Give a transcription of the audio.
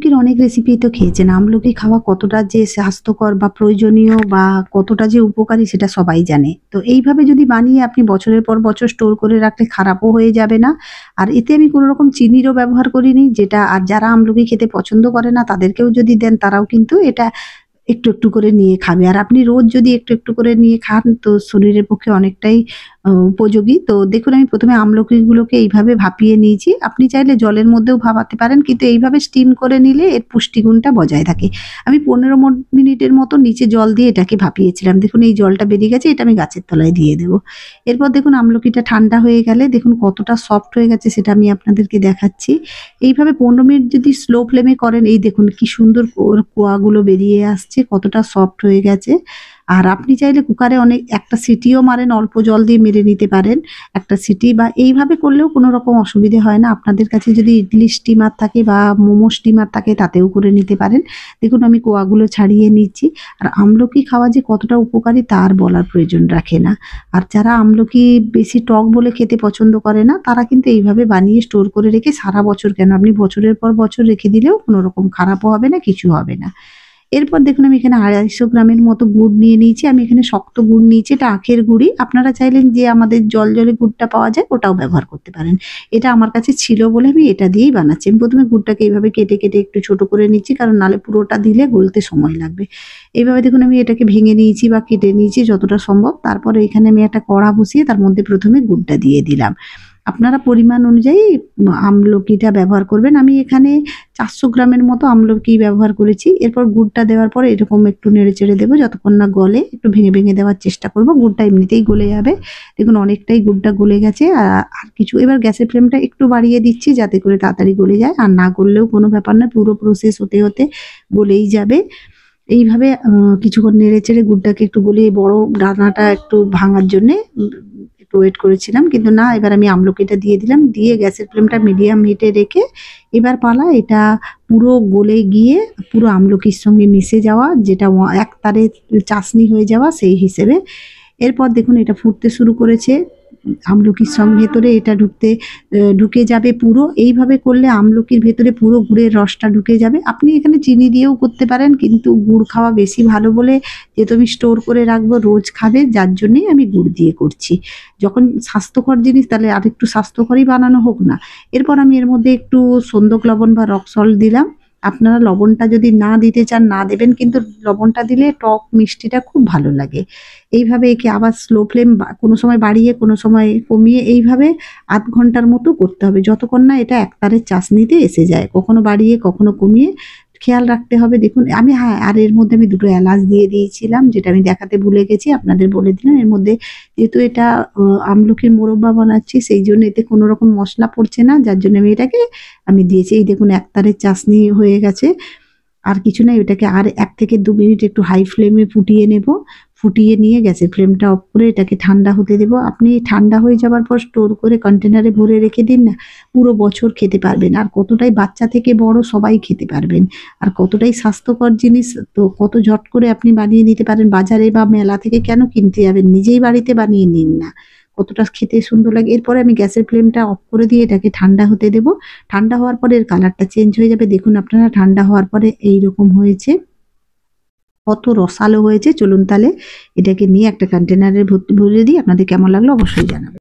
আমলকির অনেক রেসিপি তো খেয়েছেন। আমলকি খাওয়া কতটা যে স্বাস্থ্যকর বা প্রয়োজনীয় বা কতটা যে উপকারী সেটা সবাই জানে। তো এইভাবে যদি বানিয়ে আপনি বছরের পর বছর স্টোর করে রাখলে খারাপও হয়ে যাবে না। আর এতে আমি কোনো রকম চিনিরও ব্যবহার করিনি, যেটা আর যারা আমলকি খেতে পছন্দ করে না তাদেরকেও যদি দেন তারাও কিন্তু এটা একটু, একটু করে নিয়ে খাবে। আর আপনি রোজ যদি একটু, একটু করে নিয়ে খান তো শরীরের পক্ষে অনেকটাই উপযোগী। তো দেখুন আমি ১ম এ আমলকিগুলোকে এইভাবে ভাপিয়ে নিয়েছি। আপনি চাইলে জলের মধ্যেও ভাপাতে পারেন, কিন্তু এইভাবে স্টিম করে নিলে এর পুষ্টিগুণটা বজায় থাকে। আমি ১৫ মিনিটের মতো নিচে জল দিয়ে এটাকে ভাপিয়েছিলাম। দেখুন এই জলটা বেরিয়ে গেছে, এটা আমি গাছের তলায় দিয়ে দেব। এরপর দেখুন আমলকিটা ঠান্ডা হয়ে গেলে দেখুন কতটা সফট হয়ে গেছে সেটা আমি আপনাদেরকে দেখাচ্ছি। এইভাবে ১৫ মিনিট যদি স্লো ফ্লেমে করেন, এই দেখুন কি সুন্দর ওর কোয়াগুলো বেরিয়ে আসছে, কতটা সফট হয়ে গেছে। আর আপনি চাইলে কুকারে একটা সিটিও মারেন, অল্প জল দিয়ে মেরে নিতে পারেন। একটা সিটি বা এইভাবে করলেও কোনো রকম অসুবিধে হয় না। আপনাদের কাছে যদি ইডলি স্টিমার থাকে বা মোমো স্টিমার থাকে তাতেও করে নিতে পারেন। দেখুন আমি কোয়াগুলো ছাড়িয়ে নিচ্ছি। আর আমলকি খাওয়া যে কতটা উপকারী তা আর বলার প্রয়োজন রাখে না। আর যারা আমলকি বেশি টক বলে খেতে পছন্দ করে না তারা কিন্তু এইভাবে বানিয়ে স্টোর করে রেখে সারা বছর কেন, আপনি বছরের পর বছর রেখে দিলেও কোনো রকম খারাপও হবে না, কিছু হবে না। এরপর দেখুন আমি এখানে ২৫০ গ্রামের মতো গুড় নিয়ে নিয়েছি। আমি এখানে শক্ত গুড় নিয়েছি, এটা আখের গুড়ই। আপনারা চাইলেন যে আমাদের জলজলে গুড়টা পাওয়া যায় ওটাও ব্যবহার করতে পারেন। এটা আমার কাছে ছিল বলে আমি এটা দিয়েই বানাচ্ছি। আমি ১ম এ গুড়টাকে এইভাবে কেটে, কেটে একটু ছোট করে নিচ্ছি, কারণ নাহলে পুরোটা দিলে গলতে সময় লাগবে। এইভাবে দেখুন আমি এটাকে ভেঙে নিয়েছি বা কেটে নিয়েছি যতটা সম্ভব। তারপরে এখানে আমি একটা কড়া বসিয়ে তার মধ্যে ১ম এ গুড়টা দিয়ে দিলাম। আপনারা পরিমাণ অনুযায়ী আমলকিটা ব্যবহার করবেন। আমি এখানে ৪০০ গ্রামের মতো আমলকি ব্যবহার করেছি। এরপর গুড়টা দেওয়ার পরে এরকম একটু নেড়েচেড়ে দেবো যতক্ষণ না গলে। একটু ভেঙে, ভেঙে দেওয়ার চেষ্টা করব। গুড়টা এমনিতেই গলে যাবে। দেখুন অনেকটাই গুড়টা গলে গেছে। আর কিছু এবার গ্যাসের ফ্লেমটা একটু বাড়িয়ে দিচ্ছি যাতে করে তাড়াতাড়ি গলে যায়। আর না গললেও কোনো ব্যাপার না, পুরো প্রসেস হতে, হতে গলেই যাবে। এইভাবে কিছুক্ষণ নেড়েচেড়ে গুড়টাকে একটু গলিয়ে বড় দানাটা একটু ভাঙার জন্যে একটু ওয়েট করেছিলাম। কিন্তু না, এবার আমি আমলকিটা দিয়ে দিলাম। দিয়ে গ্যাসের ফ্লেমটা মিডিয়াম হিটে রেখে এবার পালা এটা পুরো গলে গিয়ে পুরো আমলকির সঙ্গে মিশে যাওয়া, যেটা একতারে চাশনি হয়ে যাওয়া সেই হিসেবে। এরপর দেখুন এটা ফুটতে শুরু করেছে। আমলকির ভেতরে এটা ঢুকে যাবে পুরো। এইভাবে করলে আমলকির ভেতরে পুরো গুড়ের রসটা ঢুকে যাবে। আপনি এখানে চিনি দিয়েও করতে পারেন, কিন্তু গুড় খাওয়া বেশি ভালো বলে যেহেতু আমি স্টোর করে রাখবো, রোজ খাবে, যার জন্যেই আমি গুড় দিয়ে করছি। যখন স্বাস্থ্যকর জিনিস তাহলে আরেকটু স্বাস্থ্যকরই বানানো হোক না। এরপর আমি এর মধ্যে একটু সন্দক লবণ বা রক সল্ট দিলাম। আপনারা লবণটা যদি না দিতে চান না দেবেন, কিন্তু লবণটা দিলে টক মিষ্টিটা খুব ভালো লাগে। এইভাবে একে আবার স্লো ফ্লেম কোনো সময় বাড়িয়ে কোনো সময় কমিয়ে এইভাবে আধ ঘন্টার মতো করতে হবে, যতক্ষণ না এটা একতারে চাশনিতে এসে যায়। কখনো বাড়িয়ে কখনো কমিয়ে খেয়াল রাখতে হবে। দেখুন আমি, হ্যাঁ, আর এর মধ্যে আমি ২ টো এলাচ দিয়ে দিয়েছিলাম, যেটা আমি দেখাতে ভুলে গেছি, আপনাদের বলে দিলাম। এর মধ্যে যেহেতু এটা আমলকির মোরব্বা বানাচ্ছি সেই জন্য এতে কোনো রকম মশলা পড়ছে না, যার জন্য আমি দিয়েছি। এই দেখুন একতারে চাশনি হয়ে গেছে। আর কিছু না, এটাকে আর ১ থেকে ২ মিনিট একটু হাই ফ্লেমে ফুটিয়ে নেব। ফুটিয়ে নিয়ে গ্যাসের ফ্লেমটা অফ করে এটাকে ঠান্ডা হতে দেব। আপনি ঠান্ডা হয়ে যাওয়ার পর স্টোর করে কন্টেনারে ভরে রেখে দিন না, পুরো বছর খেতে পারবেন। আর কতটাই বাচ্চা থেকে বড় সবাই খেতে পারবেন। আর কতটাই স্বাস্থ্যকর জিনিস, তো কত ঝট করে আপনি বানিয়ে নিতে পারেন। বাজারে বা মেলা থেকে কেন কিনতে যাবেন, নিজেই বাড়িতে বানিয়ে নিন না। কতটা খেতে সুন্দর লাগে। এরপরে আমি গ্যাসের ফ্লেমটা অফ করে দিয়ে এটাকে ঠান্ডা হতে দেব। ঠান্ডা হওয়ার পরে এর কালারটা চেঞ্জ হয়ে যাবে। দেখুন আপনারা ঠান্ডা হওয়ার পরে এইরকম হয়েছে। কত রসালো হয়েছে। চলুন তাহলে এটাকে নিয়ে একটা কন্টেনারে ভরে দিই। আপনাদের কেমন লাগলো অবশ্যই জানাবেন।